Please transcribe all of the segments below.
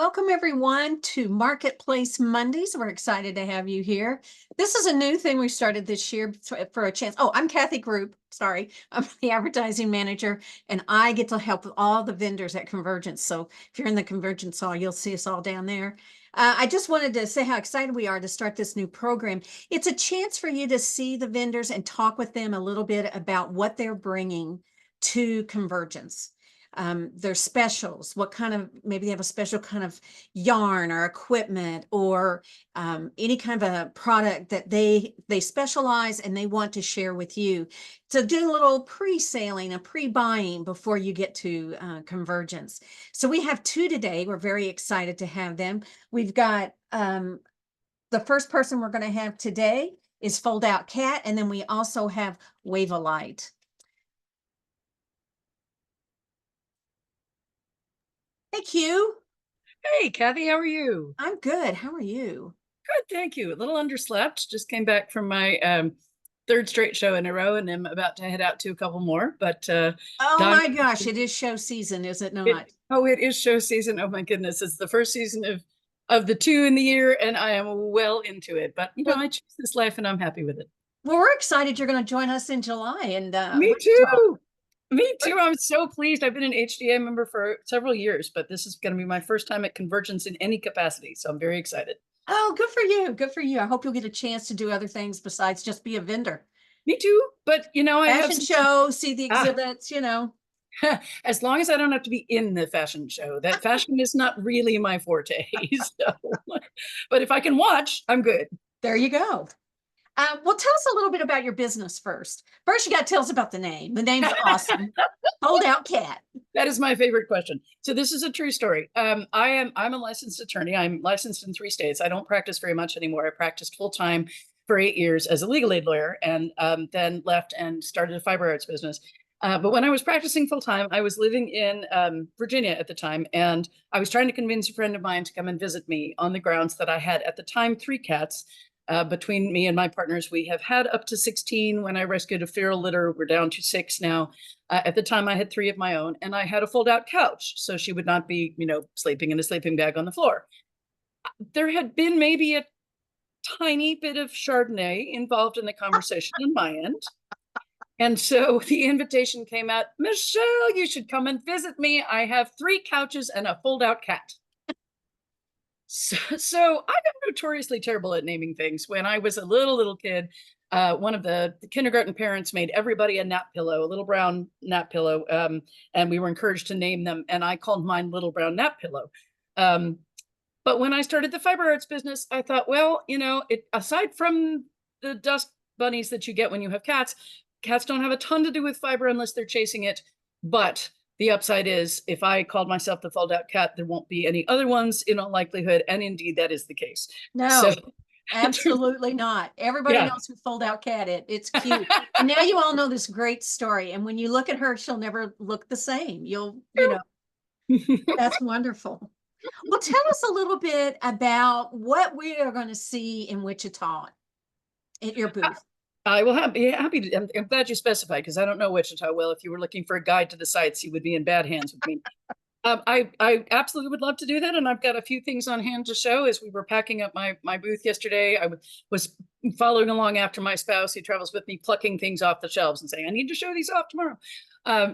Welcome everyone to Marketplace Mondays. We're excited to have you here. This is a new thing we started this year for a chance. Oh, I'm Kathy Group. Sorry, I'm the advertising manager, and I get to help with all the vendors at Convergence. So if you're in the Convergence hall, you'll see us all down there. I just wanted to say how excited we are to start this new program. It's a chance for you to see the vendors and talk with them a little bit about what they're bringing to Convergence. Their specials, what kind of, maybe they have a special kind of yarn or equipment or any kind of a product that they specialize and they want to share with you. So do a little pre-sailing, a pre-buying before you get to Convergence. So we have two today. We're very excited to have them. We've got the first person we're going to have today is Fold Out Cat, and then we also have Wave a Light. Hey, Q. Hey, Kathy, how are you? I'm good. How are you? Good, thank you. A little underslept. Just came back from my third straight show in a row, and I'm about to head out to a couple more. But Oh Don, my gosh, it is show season, is it it, not? oh, it is show season. Oh my goodness, it's the first season of the two in the year, and I am well into it. But Well, I choose this life, and I'm happy with it. we're excited you're going to join us in July and Me we can talk. too. Me too. I'm so pleased. I've been an HDA member for several years, but this is going to be my first time at Convergence in any capacity. So I'm very excited. Oh, good for you. Good for you. I hope you'll get a chance to do other things besides just be a vendor. Me too. But I have Fashion some. show, see the Ah, exhibits. as long as I don't have to be in the fashion show. That fashion is not really my forte. So, but if I can watch, I'm good. There you go. Well, tell us a little bit about your business first. First, you got to tell us about the name. The name's awesome. Hold Out Cat. That is my favorite question. So this is a true story. I'm a licensed attorney. I'm licensed in 3 states. I don't practice very much anymore. I practiced full time for 8 years as a legal aid lawyer, and then left and started a fiber arts business. But when I was practicing full time, I was living in Virginia at the time, and I was trying to convince a friend of mine to come and visit me on the grounds that I had at the time 3 cats. Between me and my partners, we have had up to 16. When I rescued a feral litter, we're down to 6 now. At the time, I had 3 of my own, and I had a fold-out couch, so she would not be, sleeping in a sleeping bag on the floor. There had been maybe a tiny bit of Chardonnay involved in the conversation on my end. And so the invitation came out, Michelle, you should come and visit me. I have 3 couches and a fold-out cat. So I'm notoriously terrible at naming things. When I was a little kid, one of the kindergarten parents made everybody a nap pillow, a little brown nap pillow, and we were encouraged to name them. And I called mine Little Brown Nap Pillow. But when I started the fiber arts business, I thought, well, aside from the dust bunnies that you get when you have cats, cats don't have a ton to do with fiber unless they're chasing it. But the upside is if I called myself the fold out cat, there won't be any other ones in all likelihood. And indeed, that is the case. No, So, absolutely not. Everybody yeah. knows who Fold Out Cat is. It's cute. And now you all know this great story. And when you look at her, she'll never look the same. That's wonderful. Well, tell us a little bit about what we are going to see in Wichita at your booth. I will be happy to. I'm glad you specified because I don't know Wichita well. If you were looking for a guide to the sites, you would be in bad hands with me. I absolutely would love to do that, and I've got a few things on hand to show. As we were packing up my booth yesterday, I was following along after my spouse, who travels with me, plucking things off the shelves and saying, "I need to show these off tomorrow."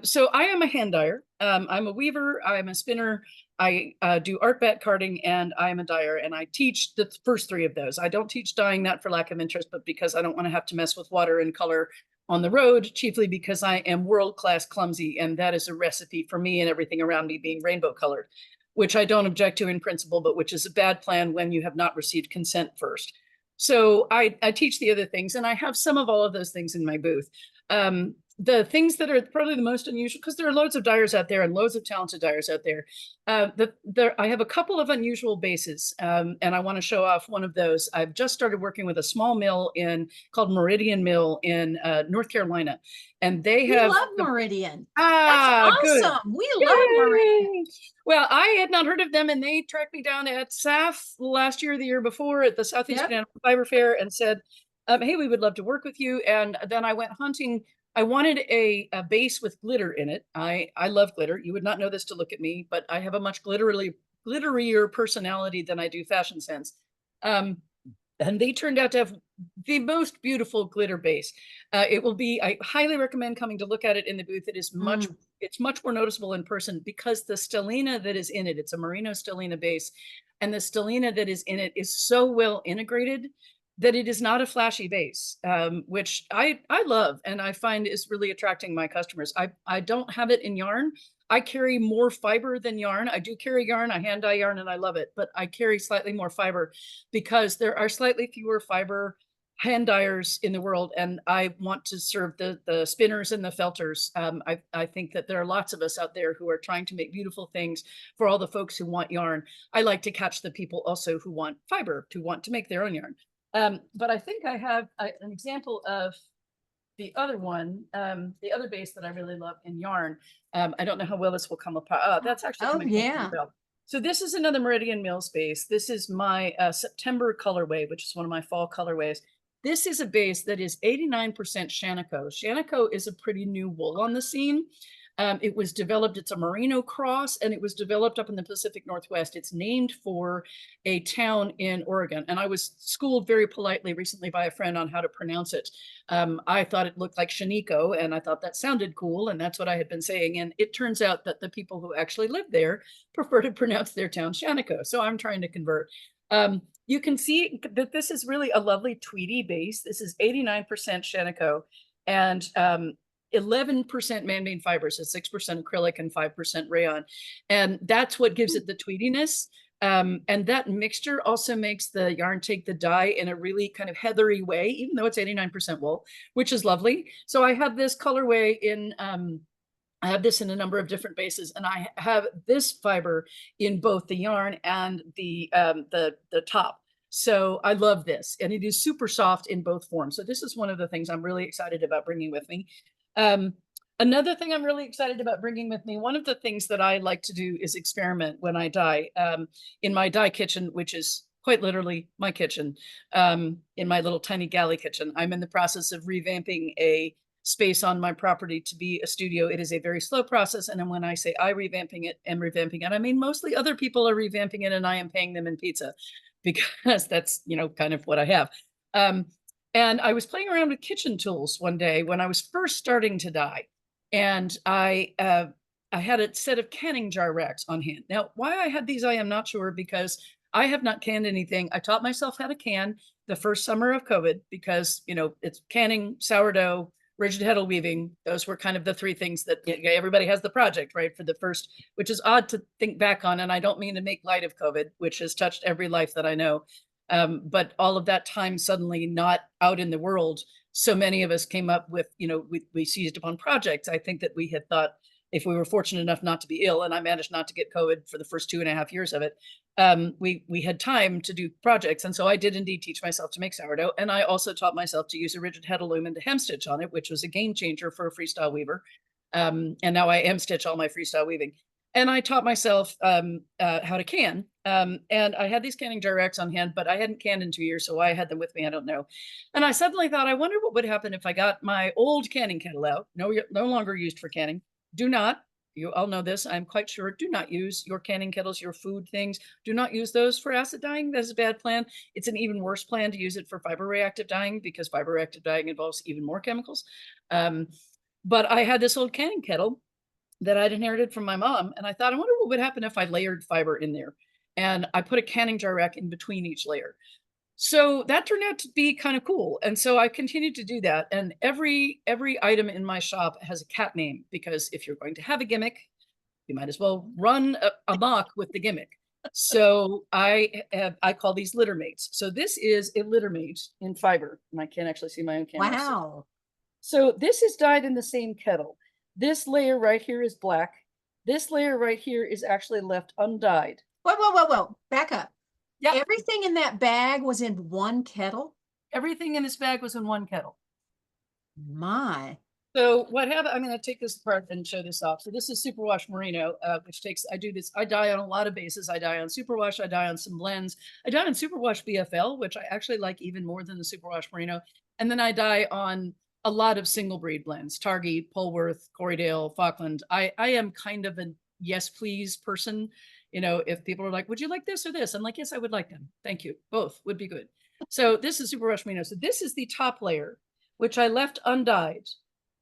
So I am a hand dyer. I'm a weaver. I'm a spinner. I do art bat carding, and I am a dyer, and I teach the first 3 of those. I don't teach dyeing, not for lack of interest, but because I don't want to have to mess with water and color on the road, chiefly because I am world-class clumsy, and that is a recipe for me and everything around me being rainbow colored, which I don't object to in principle, but which is a bad plan when you have not received consent first. So I teach the other things, and I have some of all of those things in my booth. The things that are probably the most unusual, because there are loads of dyers out there and loads of talented dyers out there. I have a couple of unusual bases, and I want to show off one of those. I've just started working with a small mill called Meridian Mill in North Carolina, and they We have love Meridian. That's good. awesome. We love Meridian. Yay! Well, I had not heard of them, and they tracked me down at SAF last year, the year before, at the Southeast Yep. Banana Fiber Fair, and said, "Hey, we would love to work with you." And then I went hunting. I wanted a base with glitter in it. I love glitter. You would not know this to look at me, but I have a much glitterier personality than I do fashion sense. Um, and they turned out to have the most beautiful glitter base. It will be, I highly recommend coming to look at it in the booth. It is much, Mm. it's much more noticeable in person because the stellina that is in it, it's a merino stellina base, and the stellina that is in it is so well integrated that it is not a flashy base, which I love and I find is really attracting my customers. I don't have it in yarn. I carry more fiber than yarn. I do carry yarn, I hand dye yarn and I love it, but I carry slightly more fiber because there are slightly fewer fiber hand dyers in the world, and I want to serve the spinners and the felters. I think that there are lots of us out there who are trying to make beautiful things for all the folks who want yarn. I like to catch the people also who want fiber, who want to make their own yarn. But I think I have an example of the other one, the other base that I really love in yarn. I don't know how well this will come apart. Oh, that's actually Oh, coming pretty yeah. well. So this is another Meridian Mills base. This is my September colorway, which is one of my fall colorways. This is a base that is 89% Shanico. Shanico is a pretty new wool on the scene. It was developed, it's a merino cross, and it was developed up in the Pacific Northwest. It's named for a town in Oregon. And I was schooled very politely recently by a friend on how to pronounce it. I thought it looked like Shanico, and I thought that sounded cool, and that's what I had been saying. And it turns out that the people who actually live there prefer to pronounce their town Shanico. So I'm trying to convert. You can see that this is really a lovely tweedy base. This is 89% Shanico and 11% man-made fibers, so 6% acrylic and 5% rayon. And that's what gives it the tweediness. And that mixture also makes the yarn take the dye in a really kind of heathery way, even though it's 89% wool, which is lovely. So I have this colorway in, I have this in a number of different bases, and I have this fiber in both the yarn and the top. So I love this, and it is super soft in both forms. So this is one of the things I'm really excited about bringing with me. Another thing I'm really excited about bringing with me, one of the things that I like to do is experiment when I dye. In my dye kitchen, which is quite literally my kitchen, in my little tiny galley kitchen, I'm in the process of revamping a space on my property to be a studio. It is a very slow process. And then when I say I revamping it, I mean, mostly other people are revamping it and I am paying them in pizza because that's, you know, kind of what I have. And I was playing around with kitchen tools one day when I was first starting to dye. And I had a set of canning jar racks on hand. Now, why I had these, I am not sure, because I have not canned anything. I taught myself how to can the first summer of COVID because, you know, it's canning, sourdough, rigid heddle weaving. Those were kind of the three things that everybody has the project, right? For the first, which is odd to think back on. And I don't mean to make light of COVID, which has touched every life that I know. But all of that time suddenly not out in the world, so many of us came up with, you know, we seized upon projects. I think that we had thought if we were fortunate enough not to be ill, and I managed not to get COVID for the first 2.5 years of it, we had time to do projects. And so I did indeed teach myself to make sourdough. And I also taught myself to use a rigid heddle loom and to hem stitch on it, which was a game changer for a freestyle weaver. And now I hem stitch all my freestyle weaving. And I taught myself how to can. And I had these canning jar racks on hand, but I hadn't canned in 2 years, so I had them with me. I don't know. And I suddenly thought, I wonder what would happen if I got my old canning kettle out, no longer used for canning. Do not, you all know this, I'm quite sure, do not use your canning kettles, your food things. Do not use those for acid dyeing. That is a bad plan. It's an even worse plan to use it for fiber reactive dyeing because fiber reactive dyeing involves even more chemicals. But I had this old canning kettle that I'd inherited from my mom. And I thought, I wonder what would happen if I layered fiber in there. And I put a canning jar rack in between each layer. So that turned out to be kind of cool. And so I continued to do that. And every item in my shop has a cat name, because if you're going to have a gimmick, you might as well run amok with the gimmick. So I call these litter mates. So this is a litter mate in fiber. And I can't actually see my own camera. Wow. So this is dyed in the same kettle. This layer right here is black. This layer right here is actually left undyed. Whoa. Back up. Yeah. Everything in that bag was in one kettle? Everything in this bag was in one kettle. My. So what happened, I'm going to take this apart and show this off. So this is superwash merino, which takes, I do this, I dye on a lot of bases. I dye on superwash, I dye on some blends. I dye on superwash BFL, which I actually like even more than the superwash merino. And then I dye on a lot of single breed blends, Targhee, Polworth, Corriedale, Falkland. I am kind of a yes, please person. You know, if people are like, would you like this or this? I'm like, yes, I would like them. Thank you. Both would be good. So this is Super Rush Merino. So this is the top layer, which I left undyed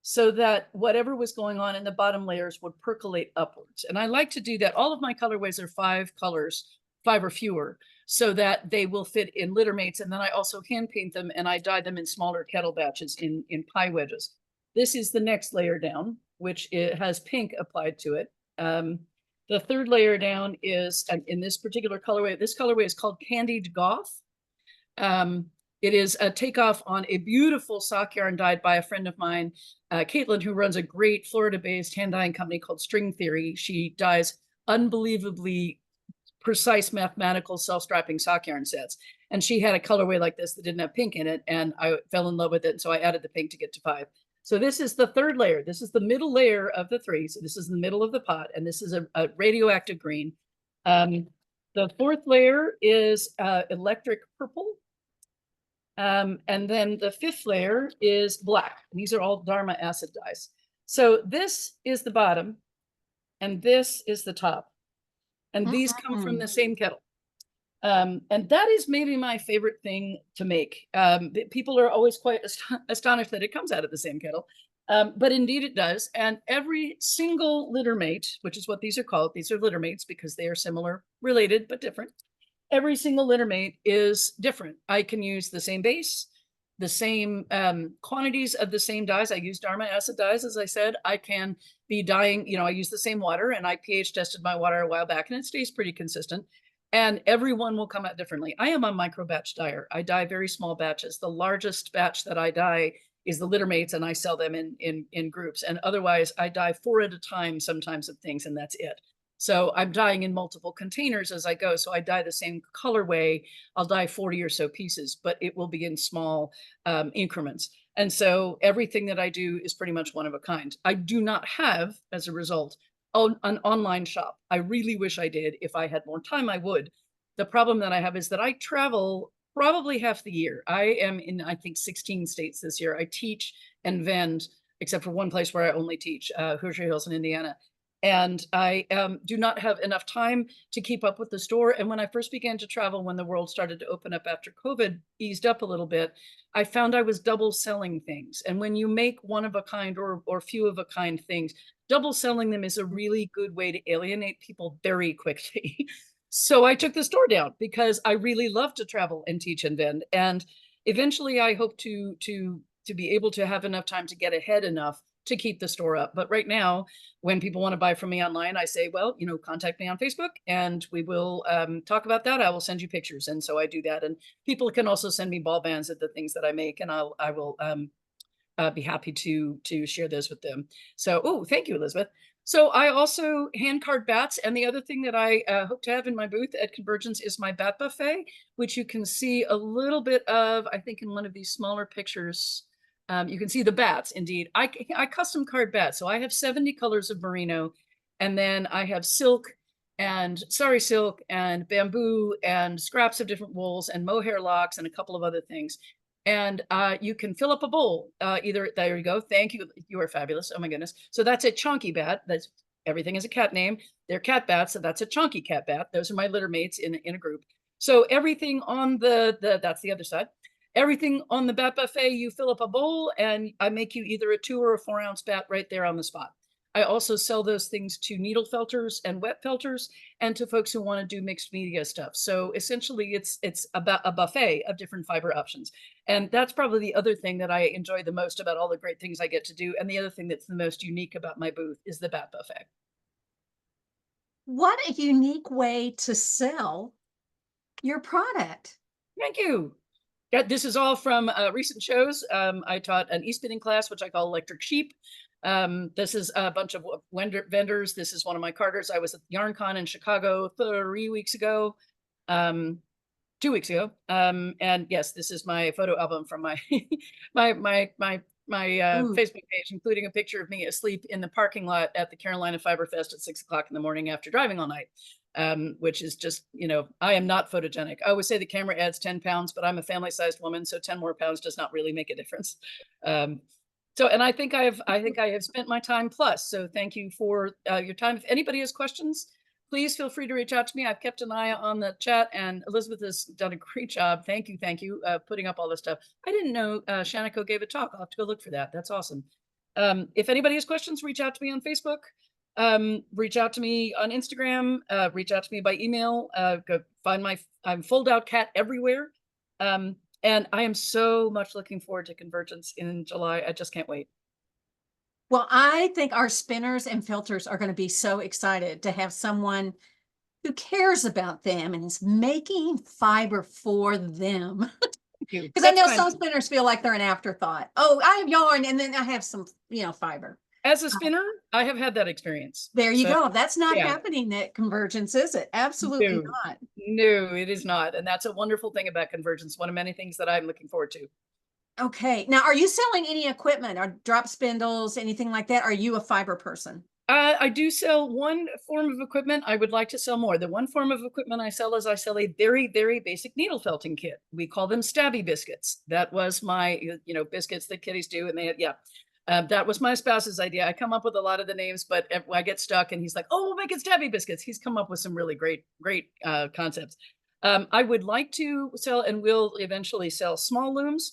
so that whatever was going on in the bottom layers would percolate upwards. And I like to do that. All of my colorways are 5 colors, 5 or fewer, so that they will fit in litter mates. And then I also hand paint them and I dye them in smaller kettle batches in pie wedges. This is the next layer down, which it has pink applied to it. The third layer down is in this particular colorway. This colorway is called Candied Goth. It is a takeoff on a beautiful sock yarn dyed by a friend of mine, Caitlin, who runs a great Florida-based hand dyeing company called String Theory. She dyes unbelievably precise mathematical self-strapping sock yarn sets. And she had a colorway like this that didn't have pink in it, and I fell in love with it. And so I added the pink to get to 5. So this is the third layer. This is the middle layer of the 3. So this is the middle of the pot, and this is a radioactive green. The fourth layer is electric purple. And then the fifth layer is black. And these are all Dharma acid dyes. So this is the bottom, and this is the top. And these come from the same kettle. And that is maybe my favorite thing to make. People are always quite astonished that it comes out of the same kettle. But indeed it does. And every single litter mate, which is what these are called, these are litter mates because they are similar, related, but different. Every single litter mate is different. I can use the same base, the same quantities of the same dyes. I use Dharma acid dyes, as I said. I can be dyeing, you know, I use the same water, and I pH tested my water a while back and it stays pretty consistent. And everyone will come out differently. I am a micro batch dyer. I dye very small batches. The largest batch that I dye is the litter mates, and I sell them in groups. And otherwise I dye 4 at a time sometimes of things, and that's it. So I'm dyeing in multiple containers as I go. So I dye the same colorway. I'll dye 40 or so pieces, but it will be in small increments. And so everything that I do is pretty much one of a kind. I do not have, as a result, an online shop. I really wish I did. If I had more time, I would. The problem that I have is that I travel probably half the year. I am in, I think, 16 states this year. I teach and vend, except for one place where I only teach, Hoosier Hills in Indiana. And I do not have enough time to keep up with the store. And when I first began to travel, when the world started to open up after COVID eased up a little bit, I found I was double selling things. And when you make one of a kind or few of a kind things, double selling them is a really good way to alienate people very quickly. So I took the store down because I really love to travel and teach and vend. And eventually I hope to be able to have enough time to get ahead enough to keep the store up. But right now, when people want to buy from me online, I say, well, you know, contact me on Facebook and we will talk about that. I will send you pictures. And so I do that. And people can also send me ball bands of the things that I make, and I will be happy to share those with them. So, oh, thank you, Elizabeth. So I also hand card bats. And the other thing that I hope to have in my booth at Convergence is my bat buffet, which you can see a little bit of, I think, in one of these smaller pictures. You can see the bats, indeed. I custom card bats. So I have 70 colors of merino, and then I have silk and sari silk and bamboo and scraps of different wools and mohair locks and a couple of other things. And you can fill up a bowl. Either, there you go. Thank you. You are fabulous. Oh my goodness. So that's a chunky bat. That's, everything is a cat name. They're cat bats. So that's a chunky cat bat. Those are my litter mates in a group. So everything on that's the other side. Everything on the bat buffet, you fill up a bowl and I make you either a 2 or a 4 ounce bat right there on the spot. I also sell those things to needle felters and wet felters and to folks who want to do mixed media stuff. So essentially it's about a buffet of different fiber options. And that's probably the other thing that I enjoy the most about all the great things I get to do. And the other thing that's the most unique about my booth is the bat buffet. What a unique way to sell your product. Thank you. This is all from recent shows. I taught an e-spinning class, which I call Electric Sheep. This is a bunch of vendors. This is one of my carters. I was at YarnCon in Chicago 3 weeks ago, 2 weeks ago. And yes, this is my photo album from my my Facebook page, including a picture of me asleep in the parking lot at the Carolina Fiber Fest at 6 o'clock in the morning after driving all night. Which is just, you know, I am not photogenic. I always say the camera adds 10 pounds, but I'm a family-sized woman, so 10 more pounds does not really make a difference. So, and I think I have spent my time plus. So thank you for your time. If anybody has questions, please feel free to reach out to me. I've kept an eye on the chat, and Elizabeth has done a great job. Thank you, putting up all this stuff. I didn't know Shaniko gave a talk. I'll have to go look for that. That's awesome. If anybody has questions, reach out to me on Facebook. Reach out to me on Instagram. Reach out to me by email. Go find I'm Fold Out Cat everywhere. And I am so much looking forward to Convergence in July. I just can't wait. Well, I think our spinners and filters are going to be so excited to have someone who cares about them and is making fiber for them. Thank you. Because I That's know kind some of you. spinners feel like they're an afterthought. Oh, I have yarn and then I have some, fiber. As a spinner, I have had that experience. There you So go. That's not yeah, happening at Convergence, is it? Absolutely no, not. no, it is not. And that's a wonderful thing about Convergence. One of many things that I'm looking forward to. Okay. Now, are you selling any equipment or drop spindles, anything like that? Are you a fiber person? I do sell one form of equipment. I would like to sell more. The one form of equipment I sell is I sell a very, very basic needle felting kit. We call them stabby biscuits. That was my, biscuits that kiddies do. And that was my spouse's idea. I come up with a lot of the names, but I get stuck and he's like, oh, we'll make it stabby biscuits. He's come up with some really great concepts. I would like to sell and will eventually sell small looms.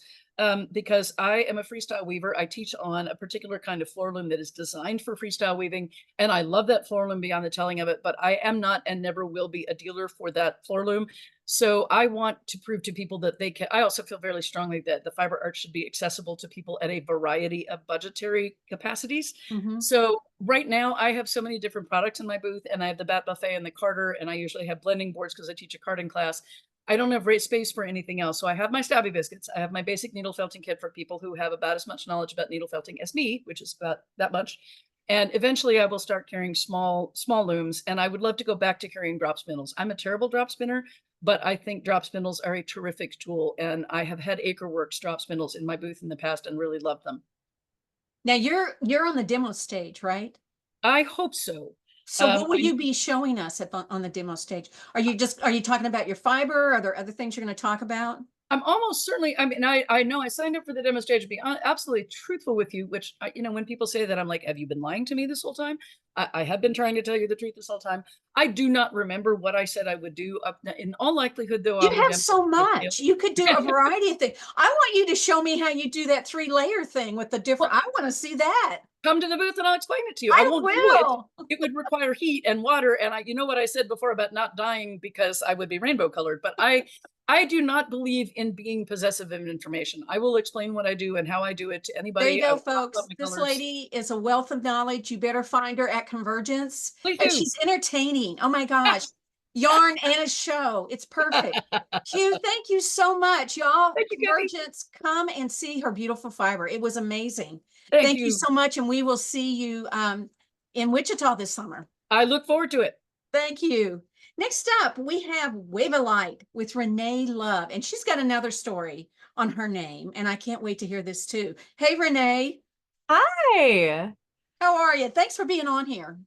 Because I am a freestyle weaver. I teach on a particular kind of floor loom that is designed for freestyle weaving. And I love that floor loom beyond the telling of it, but I am not and never will be a dealer for that floor loom. So I want to prove to people that they can. I also feel very strongly that the fiber art should be accessible to people at a variety of budgetary capacities. Mm-hmm. So right now I have so many different products in my booth, and I have the bat buffet and the carder, and I usually have blending boards because I teach a carding class. I don't have space for anything else. So I have my stabby biscuits. I have my basic needle felting kit for people who have about as much knowledge about needle felting as me, which is about that much. And eventually I will start carrying small looms, and I would love to go back to carrying drop spindles. I'm a terrible drop spinner, but I think drop spindles are a terrific tool. And I have had Acreworks drop spindles in my booth in the past and really loved them. Now you're on the demo stage, right? I hope so. So what will you be showing us on the demo stage? Are you talking about your fiber? Are there other things you're going to talk about? I'm almost certainly, I know I signed up for the demo stage to be absolutely truthful with you, which, when people say that, I'm like, have you been lying to me this whole time? I have been trying to tell you the truth this whole time. I do not remember what I said I would do. In all likelihood, though, You have so much. You could do a variety of things. I want you to show me how you do that 3-layer thing with the different, I want to see that. Come to the booth and I'll explain it to you. I won't will. do it. It would require heat and water. And you know what I said before about not dying because I would be rainbow colored, but I do not believe in being possessive of information. I will explain what I do and how I do it to anybody. There you go, folks. This lady is a wealth of knowledge. You better find her at Convergence. Please And do. she's entertaining. Oh my gosh. Yarn and a show. It's perfect. Q, thank you so much, y'all. Thank you, Convergence, come and see her beautiful fiber. It was amazing. Thank you so much. And we will see you in Wichita this summer. I look forward to it. Thank you. Next up, we have Wave a Light with Renee Love, and she's got another story on her name, and I can't wait to hear this too. Hey, Renee. Hi. How are you? Thanks for being on here.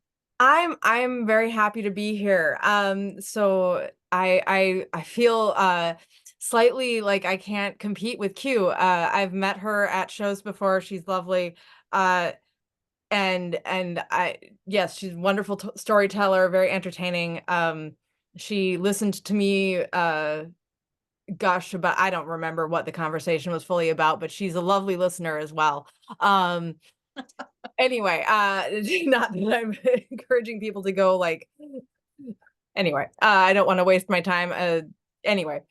I'm very happy to be here. So I feel slightly like I can't compete with Q. I've met her at shows before. She's lovely. And yes, she's a wonderful storyteller, very entertaining. She listened to me gosh, about I don't remember what the conversation was fully about, but she's a lovely listener as well. Anyway, not that I'm encouraging people to go anyway, I don't want to waste my time. Anyway,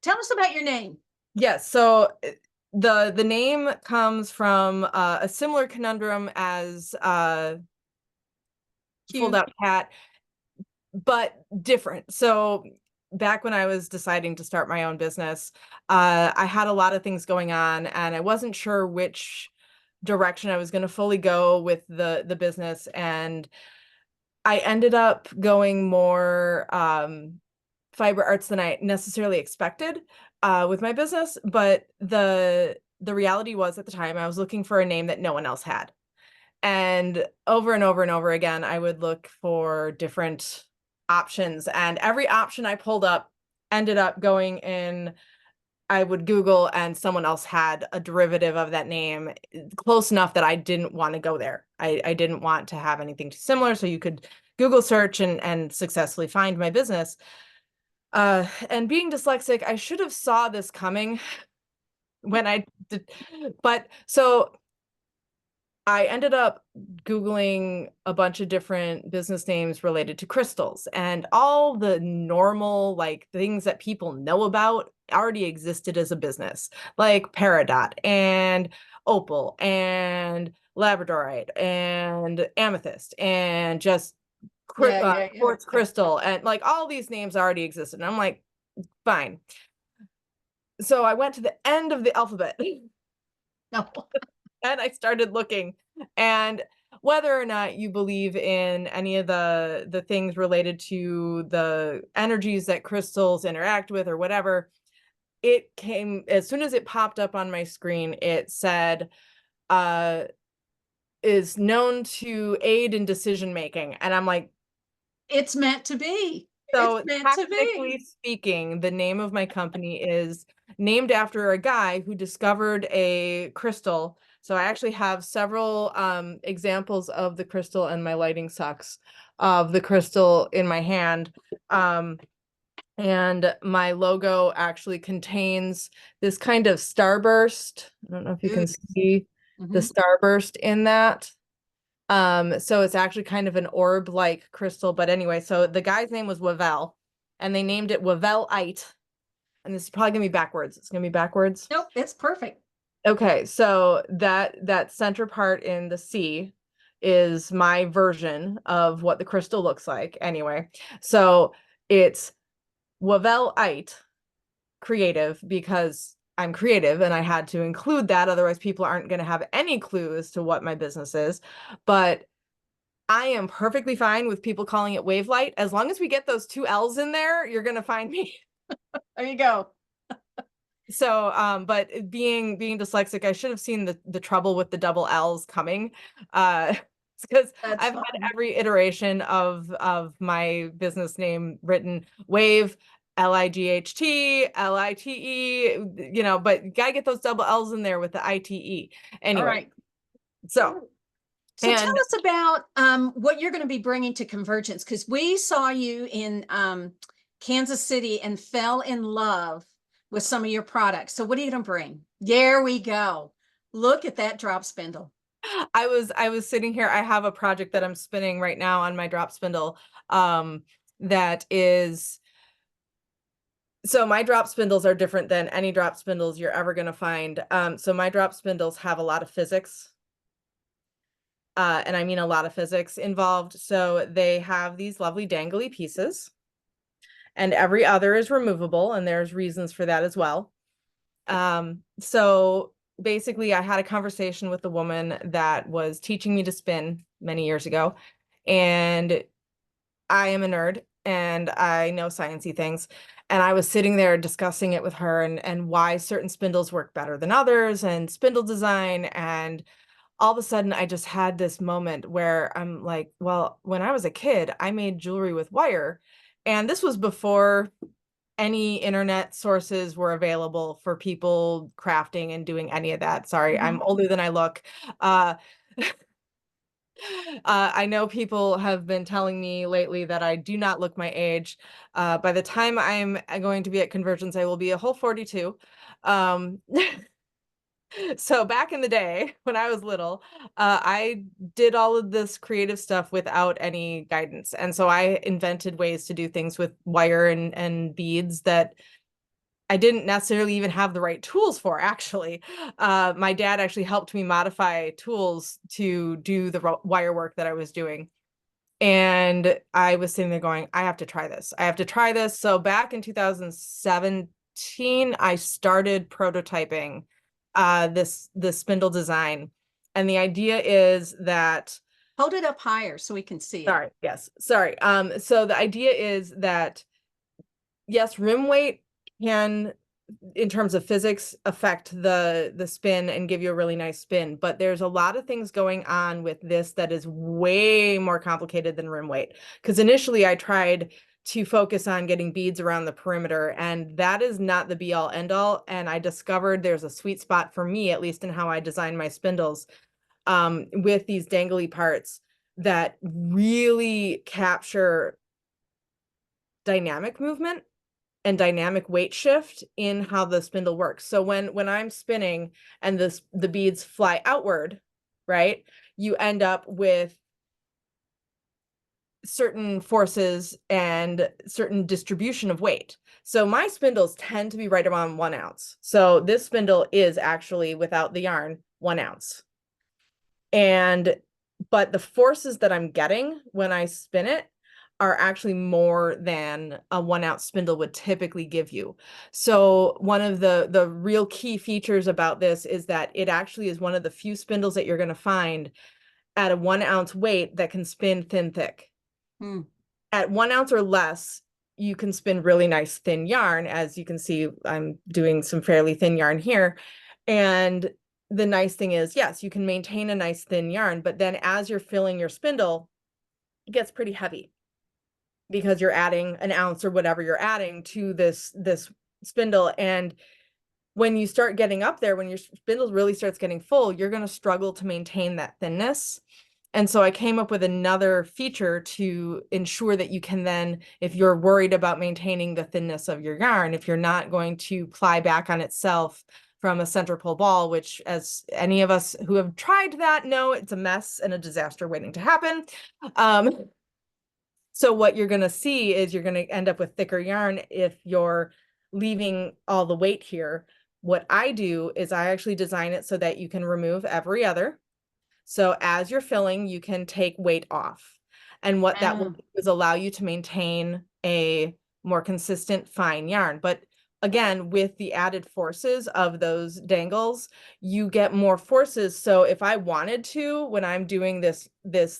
tell us about your name. Yes, so the name comes from a similar conundrum as Fold Out Cat, but different. So back when I was deciding to start my own business, I had a lot of things going on, and I wasn't sure which direction I was going to fully go with the business, and I ended up going more fiber arts than I necessarily expected with my business. But the reality was, at the time, I was looking for a name that no one else had, and over and over again, I would look for different options, and every option I pulled up ended up going in. I would Google and someone else had a derivative of that name close enough that I didn't want to go there. I didn't want to have anything too similar. So you could Google search and successfully find my business. And being dyslexic, I should have saw this coming when I did, but so I ended up Googling a bunch of different business names related to crystals, and all the normal like things that people know about already existed as a business, like Peridot and Opal and Labradorite and Amethyst and just quartz crystal, and like all these names already existed. And I'm like, fine. So I went to the end of the alphabet. No. And I started looking, and whether or not you believe in any of the things related to the energies that crystals interact with or whatever, it came as soon as it popped up on my screen. It said, is known to aid in decision making, and I'm like, It's meant to be. so It's meant to technically be. speaking, the name of my company is named after a guy who discovered a crystal. So I actually have several examples of the crystal, and my lighting sucks, of the crystal in my hand. And my logo actually contains this kind of starburst. I don't know if you can see the Mhm. starburst in that. So it's actually kind of an orb-like crystal. But anyway, so the guy's name was Wavel, and they named it Wavelite. And this is probably gonna be backwards. It's gonna be backwards. Nope, it's perfect. Okay, so that center part in the C is my version of what the crystal looks like. Anyway, so it's Wavelite creative because I'm creative and I had to include that. Otherwise, people aren't going to have any clue as to what my business is. But I am perfectly fine with people calling it Wavelight. As long as we get those two L's in there, you're going to find me. There you go. So, but being dyslexic, I should have seen the trouble with the double L's coming. Because That's I've fine. had every iteration of my business name written Wave, Light, Lite, you know, but you gotta get those double L's in there with the ITE. All Anyway, right. so So tell and us about what you're going to be bringing to Convergence, because we saw you in Kansas City and fell in love with some of your products. So what are you going to bring? There we go. Look at that drop spindle. I was sitting here. I have a project that I'm spinning right now on my drop spindle. That is, so my drop spindles are different than any drop spindles you're ever going to find. So my drop spindles have a lot of physics. And I mean a lot of physics involved. So they have these lovely dangly pieces, and every other is removable, and there's reasons for that as well. So basically I had a conversation with the woman that was teaching me to spin many years ago, and I am a nerd and I know sciencey things. And I was sitting there discussing it with her, and why certain spindles work better than others and spindle design. And all of a sudden I just had this moment where I'm like, well, when I was a kid, I made jewelry with wire. And this was before any internet sources were available for people crafting and doing any of that. Sorry, I'm older than I look. Uh, I know people have been telling me lately that I do not look my age. By the time I'm going to be at Convergence, I will be a whole 42. So back in the day when I was little, I did all of this creative stuff without any guidance. And so I invented ways to do things with wire and beads that I didn't necessarily even have the right tools for, actually. My dad actually helped me modify tools to do the wire work that I was doing. And I was sitting there going, I have to try this. I have to try this. So back in 2017, I started prototyping this spindle design. And the idea is that, Hold it up higher so we can see it. sorry, yes, sorry. So the idea is that, yes, rim weight can, in terms of physics, affect the spin and give you a really nice spin, but there's a lot of things going on with this that is way more complicated than rim weight. Because initially I tried to focus on getting beads around the perimeter, and that is not the be all end all. And I discovered there's a sweet spot for me, at least in how I design my spindles, with these dangly parts. that really capture dynamic movement and dynamic weight shift in how the spindle works. So when I'm spinning and the beads fly outward, right, you end up with certain forces and certain distribution of weight. So my spindles tend to be right around 1 ounce. So this spindle is actually, without the yarn, 1 ounce. But the forces that I'm getting when I spin it are actually more than a 1 ounce spindle would typically give you. So one of the real key features about this is that it actually is one of the few spindles that you're going to find at a 1 ounce weight that can spin thin thick. Hmm. At 1 ounce or less, you can spin really nice thin yarn. As you can see, I'm doing some fairly thin yarn here. And the nice thing is, yes, you can maintain a nice thin yarn, but then as you're filling your spindle, it gets pretty heavy because you're adding an ounce or whatever you're adding to this spindle. And when you start getting up there, when your spindle really starts getting full, you're going to struggle to maintain that thinness. And so I came up with another feature to ensure that you can then, if you're worried about maintaining the thinness of your yarn, if you're not going to ply back on itself from a center pull ball, which, as any of us who have tried that know, it's a mess and a disaster waiting to happen. So what you're going to see is you're going to end up with thicker yarn if you're leaving all the weight here. What I do is I actually design it so that you can remove every other. So as you're filling, you can take weight off. And what that will do is allow you to maintain a more consistent fine yarn. But again, with the added forces of those dangles, you get more forces. So if I wanted to, when I'm doing this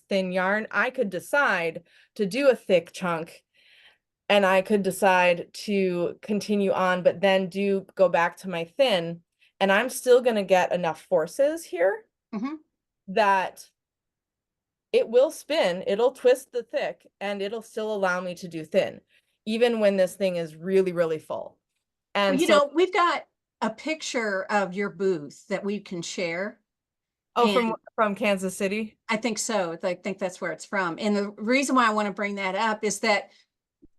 thin yarn, I could decide to do a thick chunk, and I could decide to continue on, but then go back to my thin, and I'm still going to get enough forces here that it will spin, it'll twist the thick, and it'll still allow me to do thin, even when this thing is really, really full. Well, And you so, know, we've got a picture of your booth that we can share. oh, And from Kansas City. I think so. I think that's where it's from. And the reason why I want to bring that up is that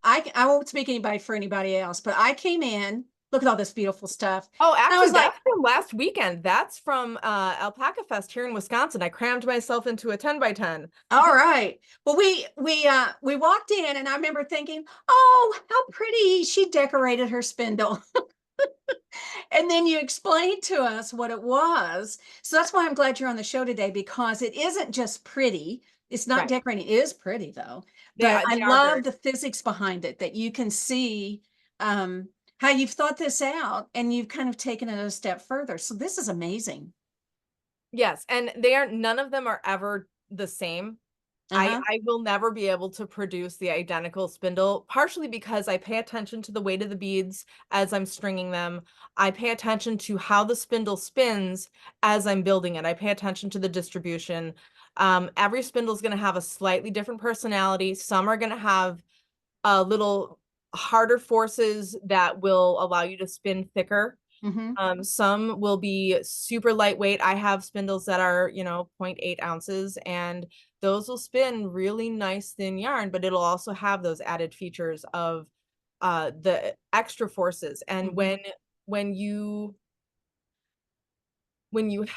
I won't speak anybody for anybody else, but I came in, look at all this beautiful stuff. Oh, I actually, was like, that's from last weekend. That's from Alpaca Fest here in Wisconsin. I crammed myself into a 10 by 10. all right. Well, we walked in and I remember thinking, oh, how pretty she decorated her spindle. And then you explained to us what it was. So that's why I'm glad you're on the show today, because it isn't just pretty. It's not Right. decorating. It is pretty though. They But I are love very the physics behind it, that you can see how you've thought this out and you've kind of taken it a step further. So this is amazing. Yes, and none of them are ever the same. Uh-huh. I will never be able to produce the identical spindle, partially because I pay attention to the weight of the beads as I'm stringing them. I pay attention to how the spindle spins as I'm building it. I pay attention to the distribution. Every spindle is going to have a slightly different personality. Some are going to have a little harder forces that will allow you to spin thicker. Some will be super lightweight. I have spindles that are, 0.8 ounces, and those will spin really nice thin yarn, but it'll also have those added features of the extra forces. And when you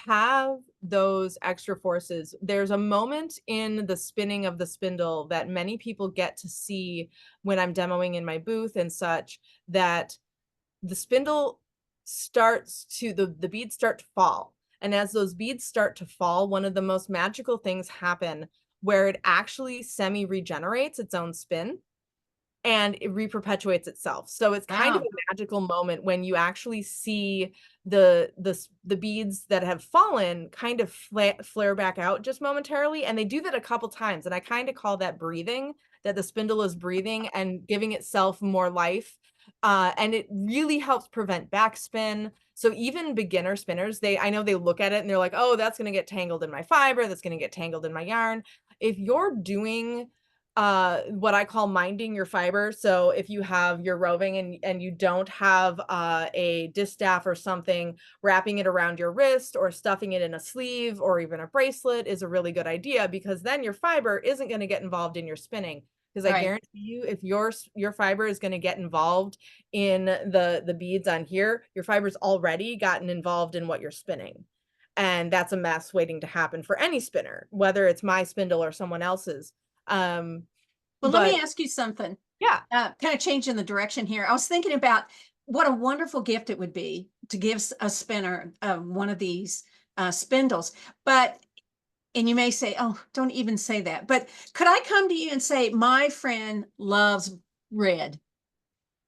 have those extra forces, there's a moment in the spinning of the spindle that many people get to see when I'm demoing in my booth and such, that the spindle the beads start to fall. And as those beads start to fall, one of the most magical things happen where it actually semi-regenerates its own spin and it reperpetuates itself. So it's kind of Wow. a magical moment when you actually see the beads that have fallen kind of flare back out just momentarily. And they do that a couple times. And I kind of call that breathing, that the spindle is breathing and giving itself more life. And it really helps prevent backspin. So even beginner spinners, I know they look at it and they're like, oh, that's going to get tangled in my fiber. That's going to get tangled in my yarn. If you're doing what I call minding your fiber. So if you have your roving and you don't have a distaff or something, wrapping it around your wrist or stuffing it in a sleeve or even a bracelet is a really good idea, because then your fiber isn't going to get involved in your spinning. Because I Right. guarantee you, if your fiber is going to get involved in the beads on here, your fiber's already gotten involved in what you're spinning. And that's a mess waiting to happen for any spinner, whether it's my spindle or someone else's. Well, let me But ask you something. yeah, Kind of changing the direction here. I was thinking about what a wonderful gift it would be to give a spinner one of these spindles. But, and you may say, oh, don't even say that. But could I come to you and say, my friend loves red?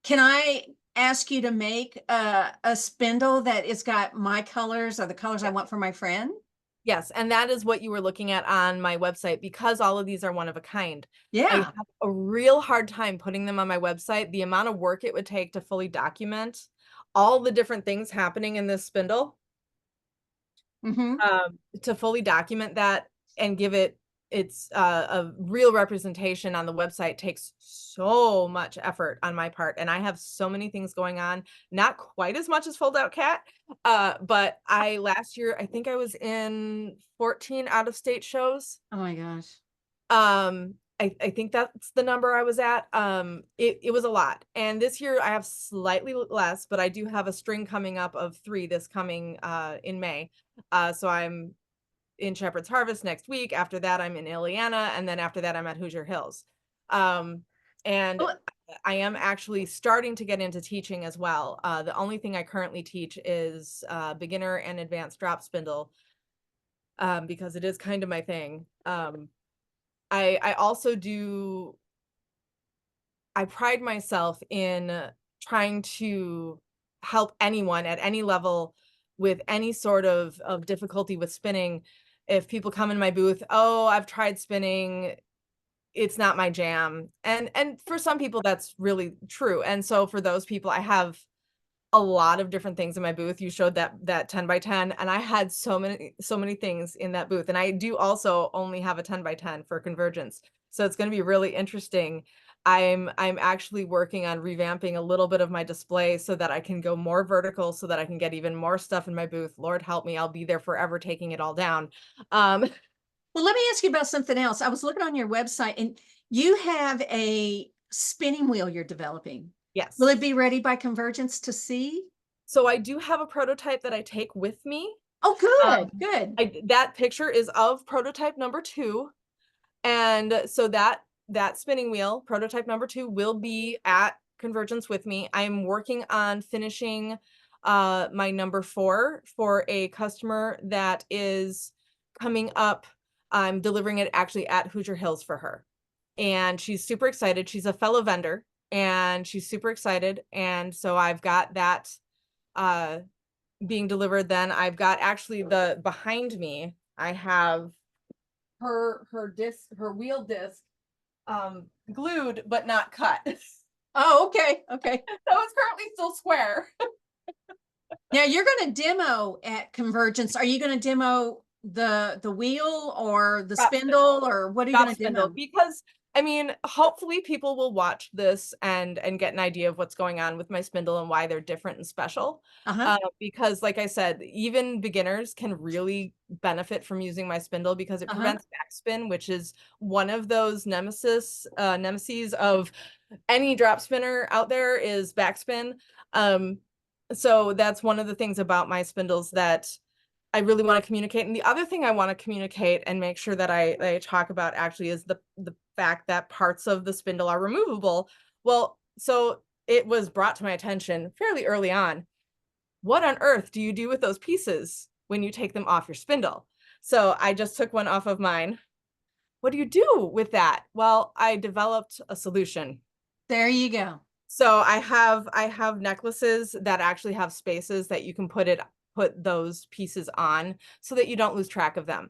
Can I ask you to make a spindle that has got my colors or the colors I want for my friend? yes, and that is what you were looking at on my website, because all of these are one of a kind. I Yeah. have a real hard time putting them on my website. The amount of work it would take to fully document all the different things happening in this spindle, Mm-hmm. to fully document that and give it its a real representation on the website takes so much effort on my part, and I have so many things going on, not quite as much as Fold Out Cat, but I last year I think I was in 14 out of state shows. Oh my gosh. I think that's the number I was at. It was a lot, and this year I have slightly less, but I do have a string coming up of 3 this coming in May. So I'm in Shepherd's Harvest next week. After that, I'm in Ileana, and then after that, I'm at Hoosier Hills. Um, and Well, I am actually starting to get into teaching as well. The only thing I currently teach is beginner and advanced drop spindle, because it is kind of my thing. I also do. I pride myself in trying to help anyone at any level with any sort of difficulty with spinning. If people come in my booth, oh, I've tried spinning, it's not my jam. And for some people that's really true. And so for those people, I have a lot of different things in my booth. You showed that 10 by 10, and I had so many things in that booth. And I do also only have a 10 by 10 for Convergence. So it's going to be really interesting. I'm actually working on revamping a little bit of my display so that I can go more vertical, so that I can get even more stuff in my booth. Lord help me, I'll be there forever taking it all down. Um, well, let me ask you about something else. I was looking on your website and you have a spinning wheel you're developing. yes. Will it be ready by Convergence to see? So I do have a prototype that I take with me. Oh, Um, good, good. that picture is of prototype number 2. And so that spinning wheel, prototype number 2, will be at Convergence with me. I'm working on finishing my number 4 for a customer that is coming up. I'm delivering it actually at Hoosier Hills for her. And she's super excited. She's a fellow vendor and she's super excited. And so I've got that uh being delivered. Then I've got actually the behind me, I have her wheel disc glued but not cut. Oh, okay, okay. So it's currently still square. Now you're going to demo at Convergence. Are you going to demo the wheel or the Drop spindle, or what are you Drop going to spindle, demo? because I mean, hopefully people will watch this and get an idea of what's going on with my spindle and why they're different and special. Uh-huh. Because like I said, even beginners can really benefit from using my spindle, because it Uh-huh. prevents backspin, which is one of those nemesis of any drop spinner out there, is backspin. So that's one of the things about my spindles that I really want to communicate. And the other thing I want to communicate and make sure that I talk about actually is the fact that parts of the spindle are removable. Well, so it was brought to my attention fairly early on. What on earth do you do with those pieces when you take them off your spindle? So I just took one off of mine. What do you do with that? Well, I developed a solution. There you go. So I have necklaces that actually have spaces that you can put those pieces on so that you don't lose track of them.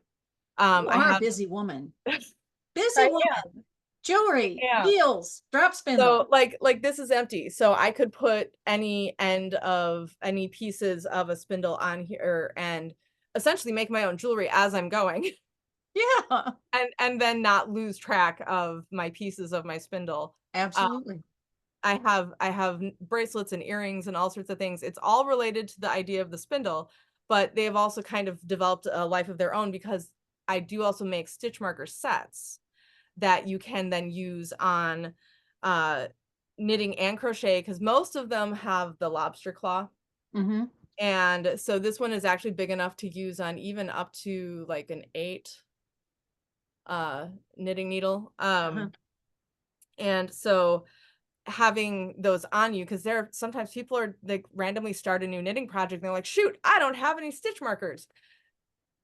You I are a have busy woman. Busy I woman. Jewelry, am. wheels, drop spindle. So like this is empty. So I could put any end of any pieces of a spindle on here and essentially make my own jewelry as I'm going. Yeah, and then not lose track of my pieces of my spindle. absolutely. I have bracelets and earrings and all sorts of things. It's all related to the idea of the spindle, but they have also kind of developed a life of their own because I do also make stitch marker sets that you can then use on uh, knitting and crochet, because most of them have the lobster claw. Mm-hmm. And so this one is actually big enough to use on even up to like an 8 knitting needle. Uh-huh. And so having those on you, because there sometimes people are like randomly start a new knitting project and they're like, shoot, I don't have any stitch markers.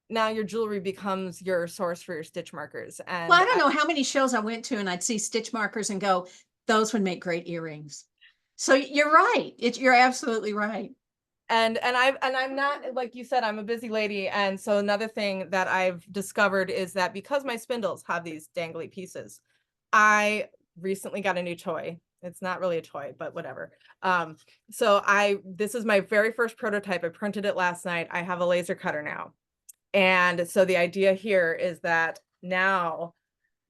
Now your jewelry becomes your source for your stitch markers. Well, And I don't know how many shows I went to and I'd see stitch markers and go, those would make great earrings. So you're right. You're absolutely right. I'm not, like you said, I'm a busy lady. And so another thing that I've discovered is that because my spindles have these dangly pieces, I recently got a new toy. It's not really a toy, but whatever. This is my very first prototype. I printed it last night. I have a laser cutter now. And so the idea here is that now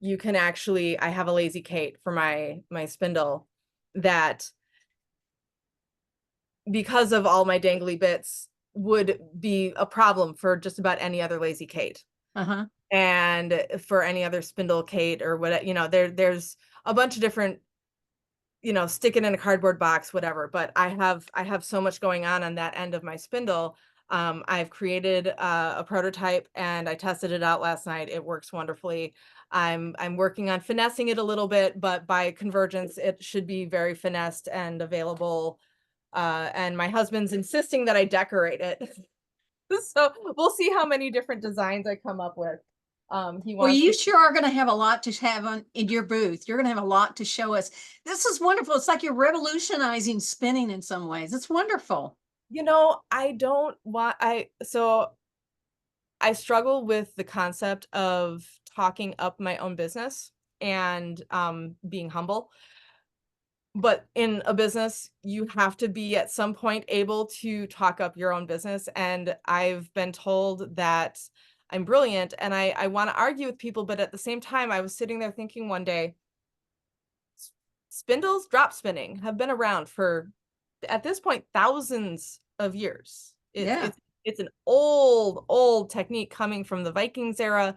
you can actually, I have a lazy Kate for my spindle that, because of all my dangly bits, would be a problem for just about any other lazy Kate. Uh-huh. And for any other spindle Kate or what, there's a bunch of different, stick it in a cardboard box, whatever. But I have so much going on that end of my spindle. I've created a prototype and I tested it out last night. It works wonderfully. I'm working on finessing it a little bit, but by Convergence, it should be very finessed and available. And my husband's insisting that I decorate it. So we'll see how many different designs I come up with. He Well, wants you to. sure are going to have a lot to have on in your booth. You're going to have a lot to show us. This is wonderful. It's like you're revolutionizing spinning in some ways. It's wonderful. I don't want, so I struggle with the concept of talking up my own business and being humble. But in a business, you have to be at some point able to talk up your own business. And I've been told that I'm brilliant and I want to argue with people. But at the same time, I was sitting there thinking one day, spindles, drop spinning have been around for, at this point, thousands of years. It's Yeah. it's it's an old technique coming from the Vikings era,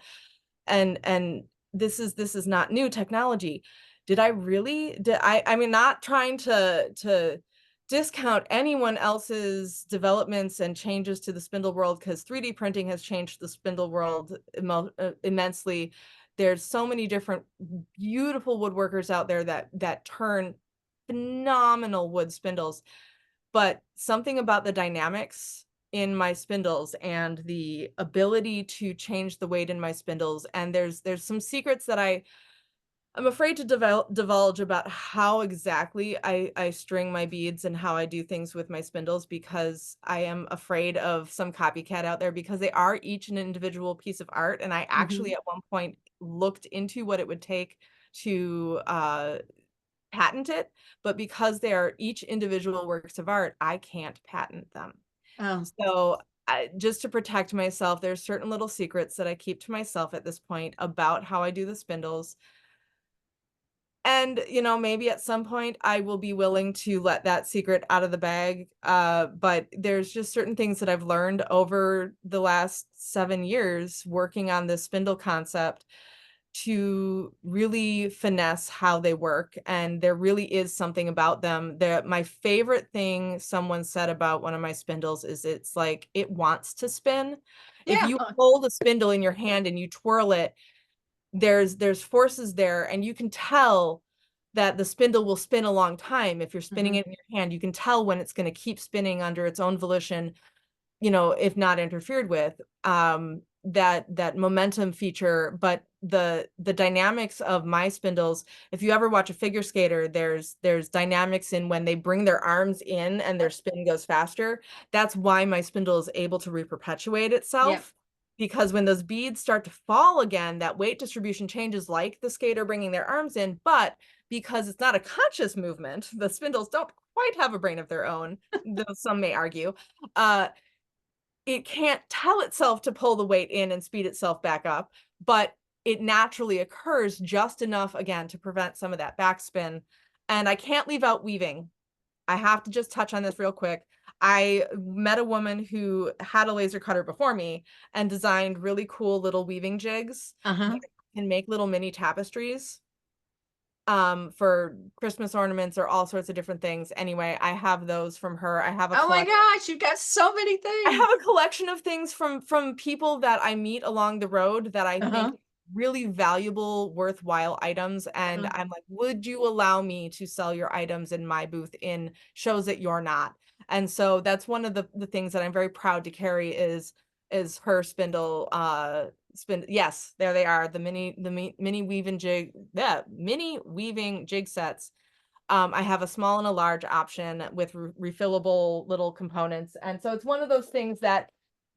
and this is not new technology. I mean, not trying to discount anyone else's developments and changes to the spindle world, because 3D printing has changed the spindle world immensely. There's so many different beautiful woodworkers out there that turn phenomenal wood spindles, but something about the dynamics in my spindles and the ability to change the weight in my spindles, and there's some secrets that I'm afraid to divulge about how exactly I string my beads and how I do things with my spindles, because I am afraid of some copycat out there, because they are each an individual piece of art. And I actually Mhm. at one point looked into what it would take to patent it, but because they are each individual works of art, I can't patent them. Oh, So just to protect myself, there's certain little secrets that I keep to myself at this point about how I do the spindles. And, maybe at some point I will be willing to let that secret out of the bag. But there's just certain things that I've learned over the last 7 years working on this spindle concept to really finesse how they work. And there really is something about them. My favorite thing someone said about one of my spindles is it's like it wants to spin. If yeah. you hold a spindle in your hand and you twirl it, there's forces there, and you can tell that the spindle will spin a long time. If you're spinning Mhm. it in your hand, you can tell when it's going to keep spinning under its own volition, if not interfered with. That momentum feature. But the dynamics of my spindles, if you ever watch a figure skater, there's dynamics in when they bring their arms in and their spin goes faster. That's why my spindle is able to reperpetuate Yeah. itself, because when those beads start to fall again, that weight distribution changes like the skater bringing their arms in. But because it's not a conscious movement, the spindles don't quite have a brain of their own, though some may argue. uh it can't tell itself to pull the weight in and speed itself back up, but it naturally occurs just enough, again, to prevent some of that backspin. And I can't leave out weaving. I have to just touch on this real quick. I met a woman who had a laser cutter before me and designed really cool little weaving jigs Uh-huh. that can make little mini tapestries for Christmas ornaments or all sorts of different things. Anyway, I have those from her. Oh my gosh, you've got so many I things. have a collection of things from people that I meet along the road that I Uh-huh. think really valuable, worthwhile items. And Uh, I'm like, would you allow me to sell your items in my booth in shows that you're not? And so that's one of the things that I'm very proud to carry is her spindle yes, there they are, mini weaving jig, yeah, mini weaving jig sets. I have a small and a large option with refillable little components. And so it's one of those things that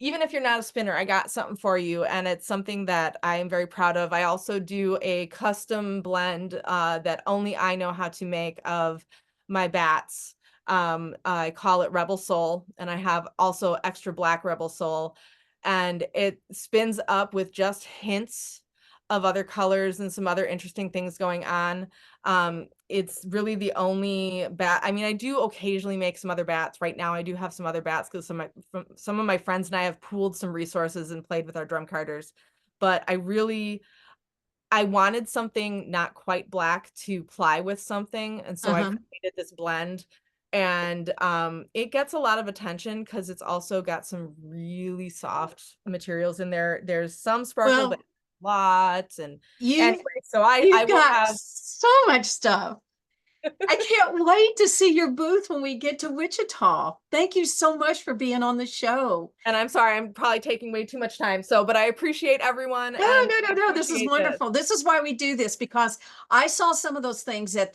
even if you're not a spinner, I got something for you. And it's something that I am very proud of. I also do a custom blend that only I know how to make of my bats. I call it Rebel Soul, and I have also extra black Rebel Soul. And it spins up with just hints of other colors and some other interesting things going on. It's really the only bat. I mean, I do occasionally make some other bats. Right now, I do have some other bats because some of my friends and I have pooled some resources and played with our drum carters. But I wanted something not quite black to ply with something, and so I Uh-huh. created this blend. And it gets a lot of attention because it's also got some really soft materials in there. There's some sparkle, but Well, lots. And you've anyway, so I you've will got have. so much stuff. I can't wait to see your booth when we get to Wichita. Thank you so much for being on the show. And I'm sorry, I'm probably taking way too much time. So, but I appreciate everyone No, and no, I no, no. This is appreciate this. wonderful. This is why we do this because I saw some of those things at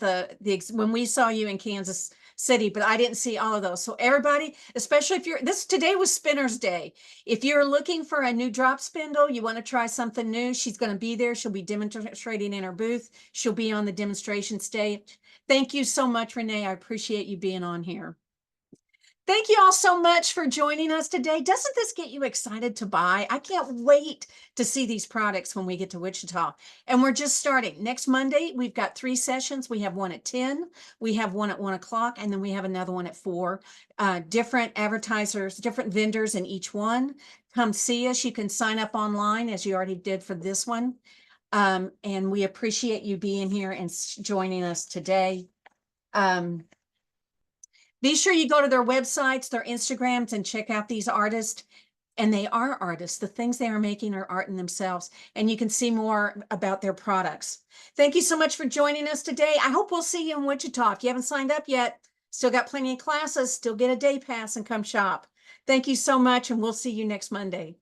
when we saw you in Kansas City, but I didn't see all of those. So everybody, especially if you're today was Spinner's Day. If you're looking for a new drop spindle, you want to try something new, she's going to be there. She'll be demonstrating in her booth. She'll be on the demonstration stage. Thank you so much, Renee. I appreciate you being on here. Thank you all so much for joining us today. Doesn't this get you excited to buy? I can't wait to see these products when we get to Wichita. And we're just starting. Next Monday, we've got 3 sessions. We have one at 10, we have one at 1 o'clock, and then we have another one at 4. Different advertisers, different vendors in each one. Come see us. You can sign up online as you already did for this one. And we appreciate you being here and joining us today. Be sure you go to their websites, their Instagrams, and check out these artists. And they are artists. The things they are making are art in themselves. And you can see more about their products. Thank you so much for joining us today. I hope we'll see you in Wichita. If you haven't signed up yet, still got plenty of classes, still get a day pass and come shop. Thank you so much, and we'll see you next Monday.